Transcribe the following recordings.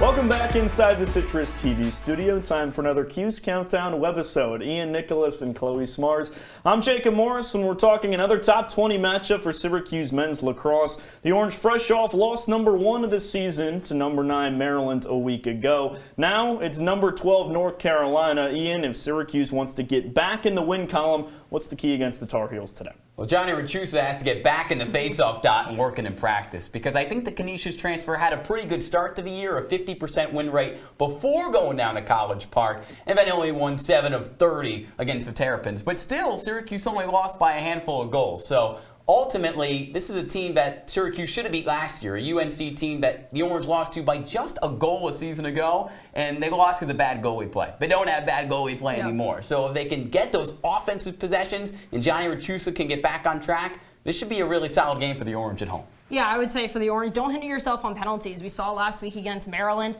Welcome back inside the CitrusTV studio. Time for another Cuse Countdown Webisode. Ian, Nicholas, and Chloe Smarz. I'm Jacob Morris, and we're talking another top 20 matchup for Syracuse men's lacrosse. The Orange fresh off loss number 1 of the season to number 9 Maryland a week ago. Now it's number 12 North Carolina. Ian, if Syracuse wants to get back in the win column, what's the key against the Tar Heels today? Well, Johnny Rachusa has to get back in the face-off dot and working in practice, because I think the Canisius transfer had a pretty good start to the year, a 50% win rate before going down to College Park, and then only won 7 of 30 against the Terrapins. But still, Syracuse only lost by a handful of goals. So ultimately, this is a team that Syracuse should have beat last year, a UNC team that the Orange lost to by just a goal a season ago, and they lost because of bad goalie play. They don't have bad goalie play anymore. So if they can get those offensive possessions and Johnny Rachusa can get back on track, this should be a really solid game for the Orange at home. Yeah, I would say for the Orange, don't hinder yourself on penalties. We saw last week against Maryland.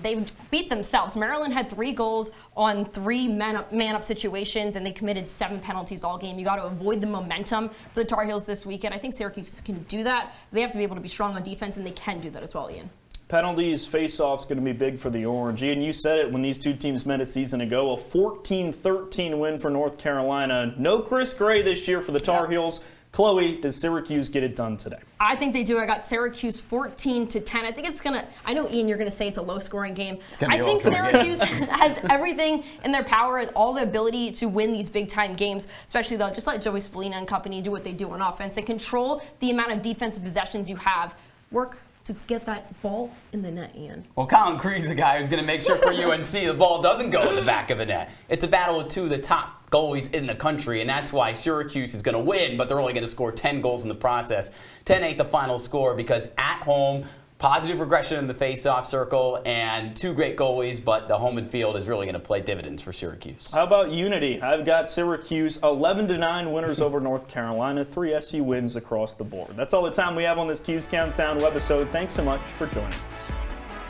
They beat themselves. Maryland had 3 goals on 3 man-up situations, and they committed 7 penalties all game. You got to avoid the momentum for the Tar Heels this weekend. I think Syracuse can do that. They have to be able to be strong on defense, and they can do that as well, Ian. Penalties, face-offs going to be big for the Orange. Ian, you said it when these two teams met a season ago, a 14-13 win for North Carolina. No Chris Gray this year for the Tar Heels. Chloe, does Syracuse get it done today? I think they do. I got Syracuse 14-10. I think it's going to, I know, Ian, you're going to say it's a low-scoring game. I think Syracuse has everything in their power, all the ability to win these big-time games, especially though, just let Joey Spallina and company do what they do on offense and control the amount of defensive possessions you have. Work to get that ball in the net, Ian. Well, Colin Cree's the guy who's going to make sure for UNC the ball doesn't go in the back of the net. It's a battle with 2 of the top goalies in the country, and that's why Syracuse is going to win, but they're only going to score 10 goals in the process. 10-8 the final score, because at home, positive regression in the face-off circle, and 2 great goalies, but the home and field is really going to play dividends for Syracuse. How about unity? I've got Syracuse 11-9 winners over North Carolina, 3 SU wins across the board. That's all the time we have on this Cuse Countdown webisode. Thanks so much for joining us.